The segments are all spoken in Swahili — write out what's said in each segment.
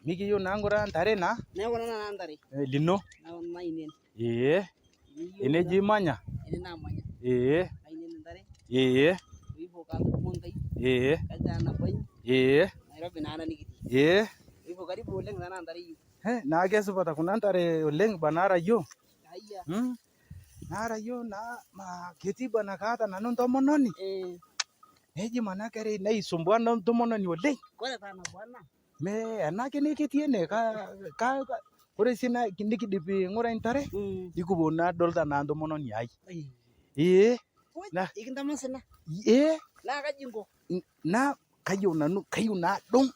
Miki yo nangora ntare na? Nangora na ntare. Lino? Na inen. Ene jimanya? Ene namanya. Ainen ntare. Ibo kalu montai. Kaja na bany. Nairobi na nikiti. Ibo karibu oleng na ntare yu. Na kesu pata kuna ntare oleng banara yo. Aya. Nara yo na ma keti bana kata nanu ntomononi. Neji mana kere naisumbua ntomononi oleng. Kore tana bwana. Me anake nikitiene ka ore sina nikidipi ngura ntare ikubo na dolta na ntomononi ai. Na ikintamasina. Na kajingo. Na kayo na dong.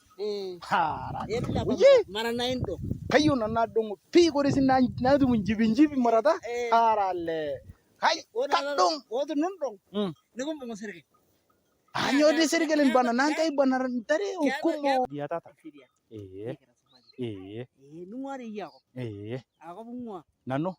Mara na endo. Kayo na dong pi ore sina na du njibi marata. Harale. Kai kadong. Odo nundong. Nigombo ngosirike. Anyo de serikali bana nantai bana ntare hukumo. Dia tata. Nungwari yako. Ako bungwa. Nano?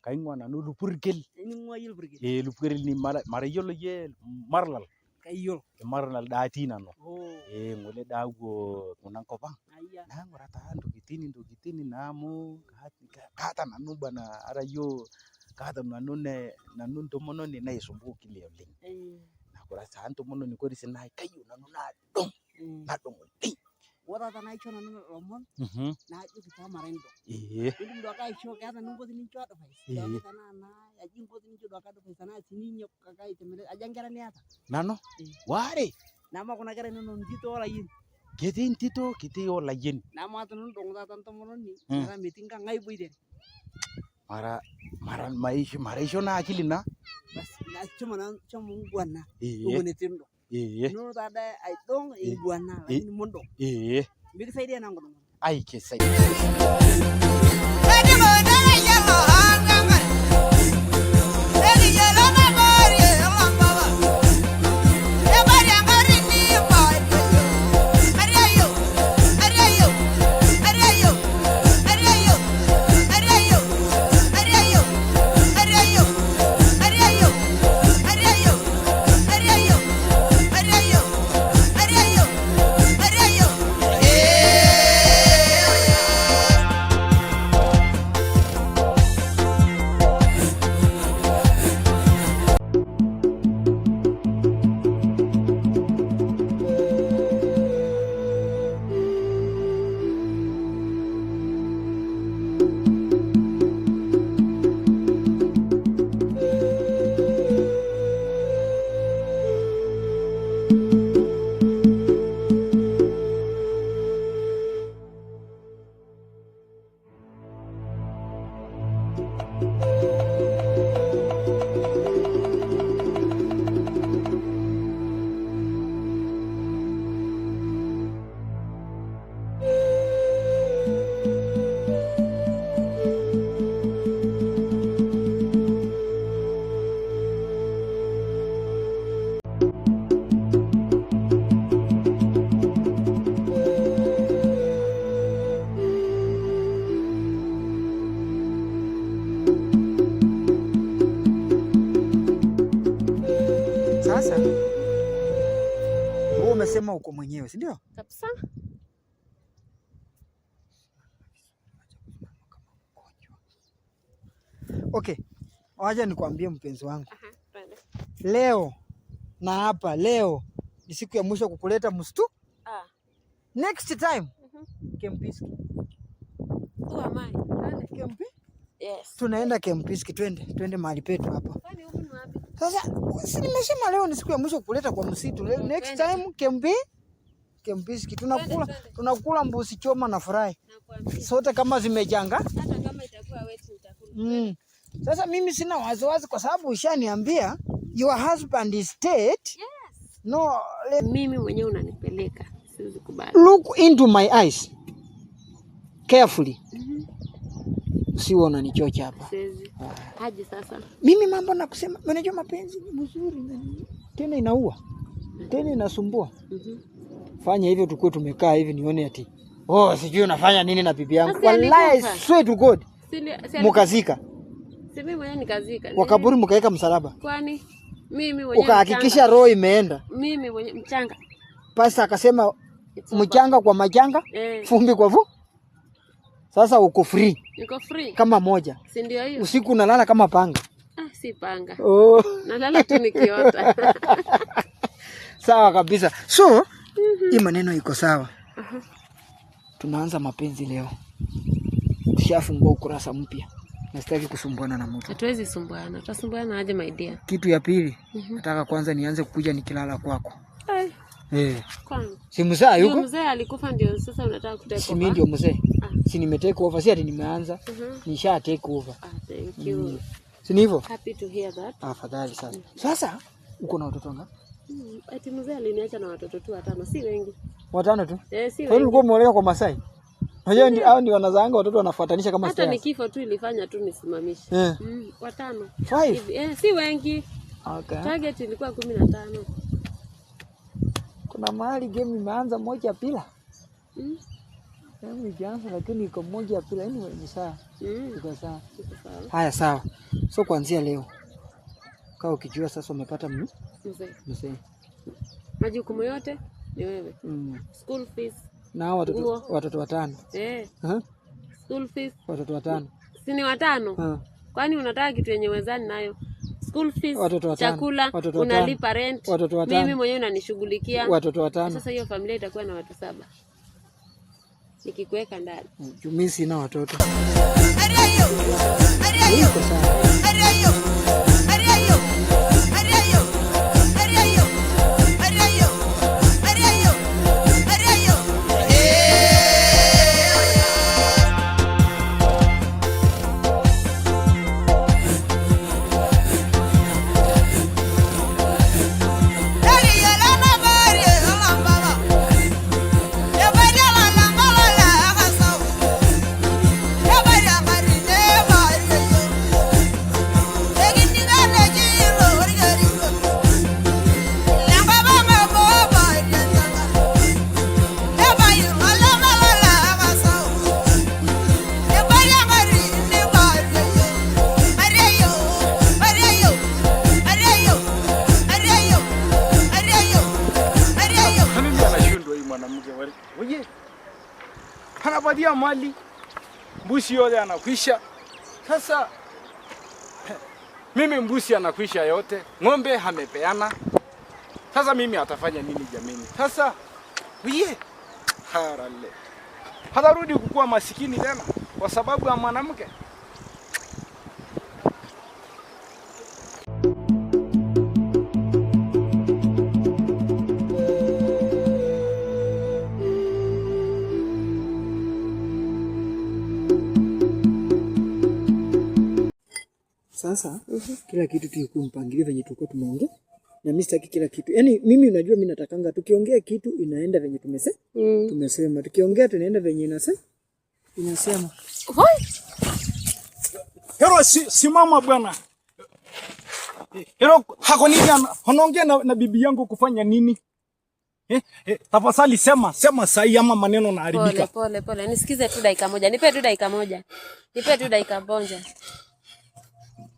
Kaingwa nano lupurgel. Nungwa yul burgel. Lupurgel ni mara yolo ye marlal. Kayol. Marlal dati nano. Ngole dago kunang kopang. Na ngora ta ndugitini namo kata nanu bana arayo kata nanu tomono ni na isumbu kile yoling. Kora santo mono ni kori sina kayo nanu na dong. Na dong. Wala tanai chona nanu romon. Na ju kita marendo. Ini ndo kai show kata nungo sini chodo fai. Jadi sana na ajin ko sini chodo kado fai sana sini nyok kakai temele ajang kara ni ata. Nano? Ware. Nama kuna kara nunu ntito wala yin. Kiti ntito kiti wala yin. Nama atu nunu dong ta tanto mono ni. Mara meeting ka ngai buide. Mara maisho na akili na. Bas na cuma buana. Ubune tindo. Nunu tada ai dong buana ini mondo. Big side na ngono. Ai ke sai. Sasa wewe umesema uko mwenyewe, si ndio? Kabisa. Okay. Wacha nikwambie mpenzi wangu. Leo na hapa leo ni siku ya mwisho kukuleta mstu. Next time. Kempiski. Who am I? Kempi? Yes. Tunaenda Kempiski, twende mahali petu hapa. Kwani huko ni wapi? Sasa nimesema leo ni siku ya mwisho kukuleta kwa msitu. Next time Kempiski tunakula mbuzi choma na fry. Sote kama zimejanga. Hata kama itakuwa wetu utakula. Sasa mimi sina waziwazi kwa sababu ushaniambia your husband is dead. Yes. No, Mimi mwenyewe unanipeleka. Siwezi kubali. Look into my eyes carefully. Siwe unanichocha hapa. Siwezi. Haji sasa. Mimi mambo na kusema, unajua mapenzi ni mzuri tena inaua. Tena inasumbua. Fanya hivyo tukue tumekaa hivi nione ati sijui unafanya nini na bibi yangu. Wallahi I swear to God. Mukazika. Si mimi mwenyewe nikazika. Wakaburi mkaeka msalaba. Kwani mimi mwenyewe ukahakikisha roho imeenda. Mimi mwenyewe mchanga. Pasta akasema mchanga kwa majanga, fumbi kwa Sasa uko free. Niko free. Kama moja. Si ndio hiyo? Usiku unalala kama panga. Si panga. Oh. Nalala tu nikiota. Sawa kabisa. So, hii maneno iko sawa. Tunaanza mapenzi leo. Tushafungua ukurasa mpya. Na sitaki kusumbuana na mtu. Hatuwezi sumbuana. Tutasumbuana aje my dear? Kitu ya pili, nataka kwanza nianze kukuja nikilala kwako. Kwanza. Si mzee yuko? Mzee alikufa ndio sasa unataka kutake over. Si mimi ndio mzee. Si nimetake over, si ati nimeanza. Nisha take over. Thank you. Si hivyo? Happy to hear that. Afadhali sana. Sasa uko na watoto ngapi? Ati mzee aliniacha na watoto tu 5, si wengi. 5 tu? Si wengi. Kwa ulikuwa umeolewa kwa Masai? Unajua ndio hao ndio wanazaanga watoto wanafuatanisha kama stairs. Hata nikifo tu ilifanya tu nisimamishe. 5. 5? Si wengi. Okay. Target ilikuwa 15. Kuna mahali game imeanza moja bila. Imeanza lakini iko moja bila. Anyway ni sawa. Iko sawa. Haya sawa. So kuanzia leo kama ukijua sasa umepata mzee. Majukumu yote ni wewe. School fees. Na watoto 5. School fees. Watoto 5. Si ni 5? Kwani unataka kitu yenye wezani nayo? School fees, chakula, unalipa rent. Mimi mwenyewe unanishughulikia. Watoto 5. Sasa hiyo familia itakuwa na watu 7. Nikikuweka ndani. Mimi sina watoto. Anapatia mali, mbuzi yote anakwisha. Sasa mimi mbuzi anakwisha yote, ng'ombe hamepeana. Sasa mimi atafanya nini jamini? Sasa harale hatarudi kukua masikini tena kwa sababu ya mwanamke. Sasa kila kitu tulikuwa mpangilia venye tulikuwa tumeongea. Na mimi sitaki kila kitu. Yaani mimi unajua mimi natakanga tukiongea kitu inaenda venye tumesema. Tukiongea tunaenda venye inasema. Hero simama bwana. Hero hako nini anaongea na bibi yangu kufanya nini? Tafadhali sema sahi ama maneno na haribika. Pole. Nisikize tu dakika moja. Nipe tu dakika moja.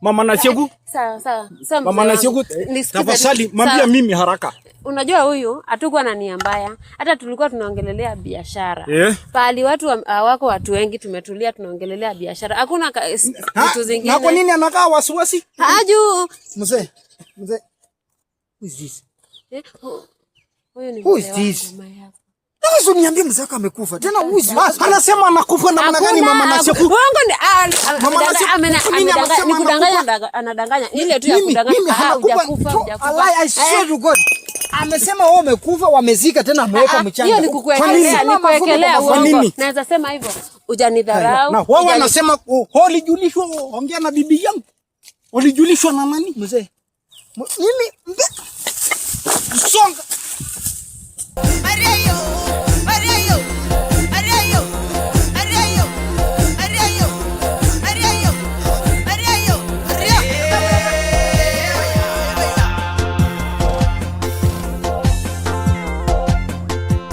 Mama Nasiegu? Sawa. Mama Nasiegu, tafadhali mwambie mimi haraka. Unajua huyu hatakuwa na nia mbaya. Hata tulikuwa tunaongelelea biashara. Pali watu wako watu wengi tumetulia tunaongelelea biashara. Hakuna vitu zingine. Na kwa nini anakaa wasiwasi? Haju. Mzee. Who is this? Huyu ni Who is this? Naweza niambie mzee wako amekufa. Tena huyu anasema anakufa na maana gani mama Nasiegu? Bongo ni nikudanganya anadanganya. Ile tu ya kudanganya hajakufa. I swear to God. Amesema wao wamekufa wamezika tena ameweka mchanga. Hiyo ni kukuwekelea uongo. Naweza sema hivyo. Hujanidharau. Na wao wanasema walijulishwa ongea na bibi yangu. Walijulishwa na nani? Mzee. Mimi songa.